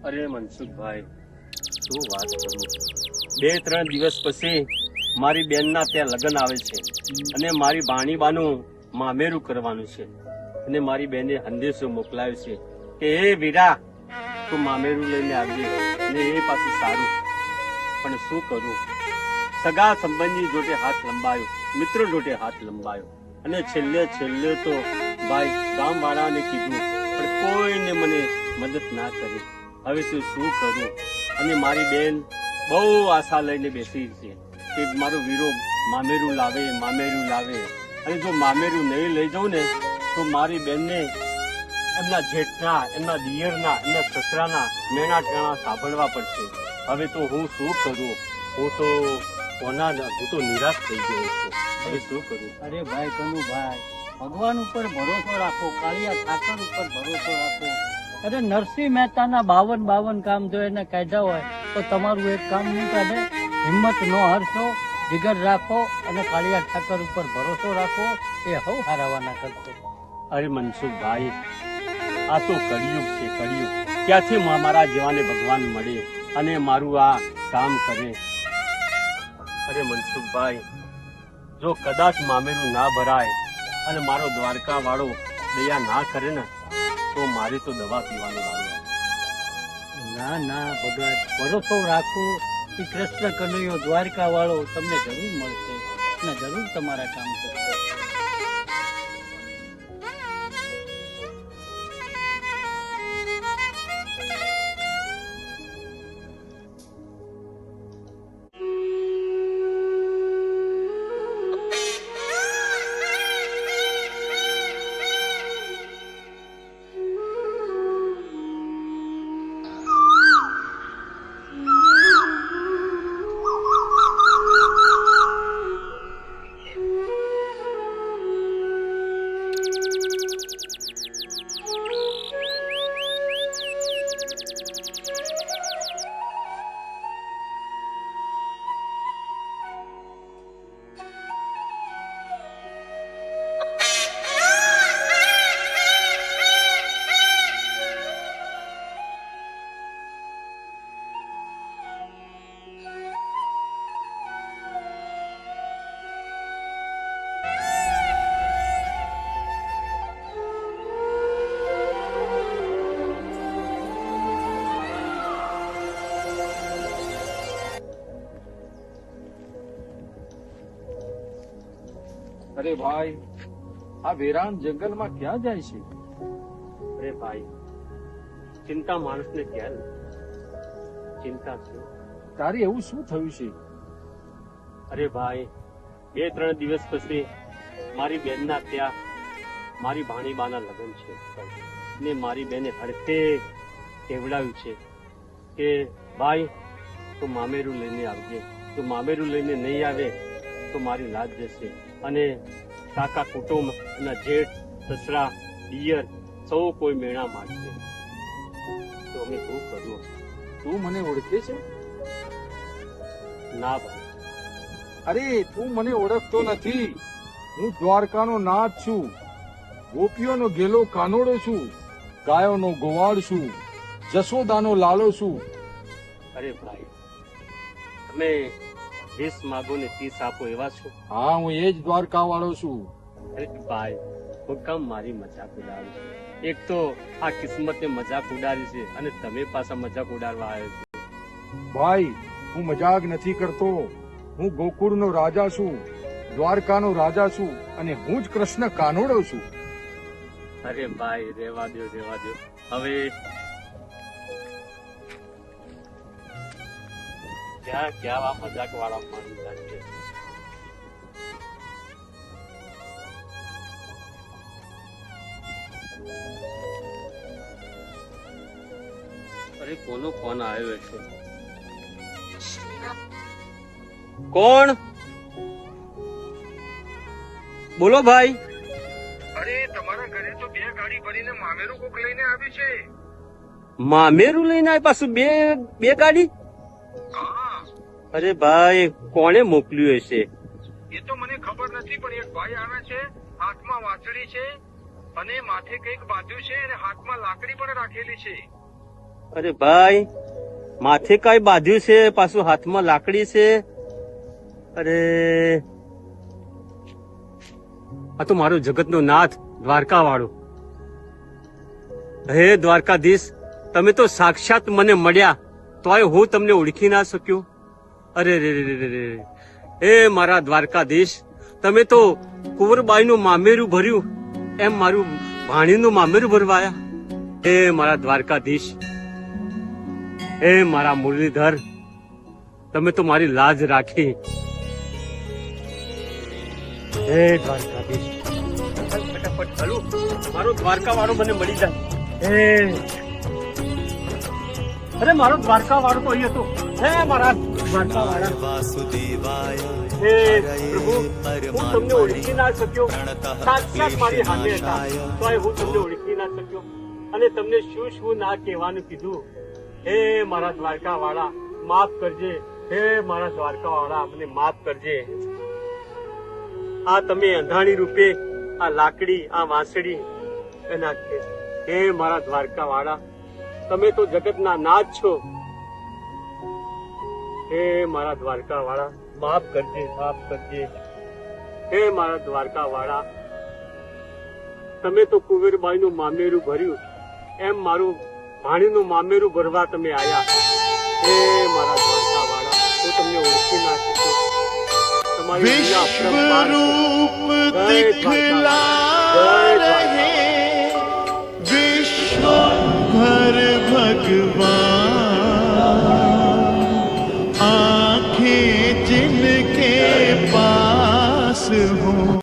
અરે મનસુખભાઈ, શું વાત કરું. 2-3 દિવસ પછી મારી બેનના ત્યાં લગ્ન આવે છે અને મારી ભાણીબાનું મામેરું કરવાનું છે. અને મારી બેને સંદેશો મોકલાવ્યો છે કે હે વીરા, તું મામેરું લઈને આવજે. અને એ પાછું સારું, પણ શું કરું, સગા સંબંધી જોડે હાથ લંબાયો, મિત્રો જોડે હાથ લંબાયો, અને છેલ્લે તો ભાઈ ગામવાળાને કીધું, પણ કોઈને મને મદદ ના કરી. હવે તો શું કરું. અને મારી બેન બહુ આશા લઈને બેસી છે કે મારો વીરો મામેરું લાવે. અને જો મામેરું નહીં લઈ જાઉં ને તો મારી બેનને એમના જેઠના, એમના દિયરના, એમના સસરાના મેણા ટેણા સાંભળવા પડશે. હવે તો હું શું કરું. હું તો નિરાશ થઈ ગયો છું. હવે શું કરું. અરે ભાઈ કનુભાઈ, ભગવાન ઉપર ભરોસો રાખો, કાળિયા ઠાકર ઉપર ભરોસો રાખો. અરે નરસિંહ મહેતાના 52 કામ જો એને કાઢ્યા હોય તો તમારું એક કામ નહીં કાઢે. હિંમત નો હરશો, જીગર રાખો અને કાળિયા ઠાકર ઉપર ભરોસો રાખો, એ હવ હારાવાના કરશો. અરે મનસુખભાઈ, આ તો કળિયુગ છે, કળિયુગ. ક્યાંથી મારા જેવાને ભગવાન મળે અને મારું આ કામ કરે. અરે મનસુખભાઈ, જો કદાચ મામેરું ના ભરાય અને મારો દ્વારકા વાળો દયા ના કરે ને તો મારી તો દવા પીવાનું વાળું. ના ભગત, ભરોસો રાખો. એ કૃષ્ણ કનૈયો દ્વારકા વાળો તમને જરૂર મળશે અને જરૂર તમારા કામ કરશે. અરે ભાઈ, આ વેરાન જંગલમાં ક્યાં જાય છે? અરે ભાઈ, ચિંતા માણસને ક્યારે ચિંતા છે. તારે એવું શું થયું છે? અરે ભાઈ, 2-3 દિવસ પછી મારી બેનના ત્યાં મારી ભાણીબાના લગ્ન છે ને મારી બેને હડકે કેવડાવ્યું છે કે ભાઈ તું મામેરું લઈને આવજે. તું મામેરું લઈને નહીં આવે તો મારી લાજ જશે. અને કાકા કુટુંબ અને જેઠ, સસરા, દિયર સૌ કોઈ મેળા માંગશે. તો અમે શું કરવું. તું મને ઓળખે છે? ના ભાઈ. અરે તું મને ઓળખતો નથી. હું દ્વારકાનો નાથ છું, ગોપીઓનો ગેલો કાનોડો છું, ગાયોનો ગોવાળ છું, જશોદાનો લાલો છું. અરે ભાઈ, તમે 20 માગો ને 30 આપો એવા છો? હા, હું એ જ દ્વારકા વાળો છું. અરે ભાઈ, હું કામ મારી મજાક ઉડાડું છું. એક તો આ કિસ્મતે મજાક ઉડાડી છે અને તમે પાછા મજાક ઉડાડવા આવ્યો છો. ભાઈ, હું મજાક નથી કરતો. હું ગોકુળનો રાજા છું, દ્વારકાનો રાજા છું અને હું જ કૃષ્ણ કાનોડો છું. અરે ભાઈ, રેવા દો. હવે ક્યાં આ મજાક વાળા માણસ છે. અરે કોનો ફોન આવ્યો છે? કોણ? બોલો ભાઈ. અરે તમારા ઘરે તો 2 ગાડી ભરીને મામેરું કોક લઈને આવ્યું છે. મામેરું લઈને આવ્યા? પાછું બે ગાડી? અરે ભાઈ, કોણે મોકલ્યું હશે? એ તો મને ખબર નથી, પણ એક ભાઈ આવે છે, હાથમાં વાંસળી છે, અને માથે કંઈક બાંધ્યું છે અને હાથમાં લાકડી પણ રાખેલી છે. અરે ભાઈ, માથે કાંઈ બાંધ્યું છે, પાછું હાથમાં લાકડી છે. અરે, આ તો મારો જગતનો નાથ દ્વારકા વાળો. હે દ્વારકાધીશ, તમે તો સાક્ષાત મને મળ્યા, તોય હું તમને ઓળખી ના શક્યો. અરે રે રે રે રે, હે મારા દ્વારકાધીશ, તમે તો કુંવરબાઈનું મામેરું ભર્યું એમ મારું ભાણીનું મામેરું ભરવાયા. હે મારા દ્વારકાધીશ, હે મારા મુરલીધર, તમે તો મારી લાજ રાખી. હે દ્વારકાધીશ, ફટાફટ ચાલુ, મારો દ્વારકા વાળો મને મળી જાય. હે, અરે મારો દ્વારકા વાળો તો અહીં હતો. હે મારા દ્વારકા વાળા, હે પ્રભુ, હું તમને ઓળખી ના શક્યો. સાક્ષાત મારી સામે હતા, તોય હું તમને ઓળખી ના શક્યો અને તમને શું શું ના કહેવાનું કીધું. હે મારા દ્વારકા વાળા, માફ કરજે. હે મારા દ્વારકા વાળા, મને માફ કરજે. આ તમે અંધાણી રૂપે આ લાકડી, આ વાંસળી એના છે. હે મારા દ્વારકા વાળા, તમે તો જગતના નાથ છો. હે મારા દ્વારકા વાળા, માફ કરજે, માફ કરજે. હે મારા દ્વારકા વાળા, તમે તો કુંવરબાઈનું મામેરું ભર્યું એમ મારું ભાણીનું મામેરું ભરવા તમે આયા. હે મારા દ્વારકા વાળા, હું તમને ઓળખી ના શકું. તમારી લીલા અપરંપાર છે. જય દ્વારકા, જય દ્વારકા. विश्वभर भगवान आंखें जिनके पास हो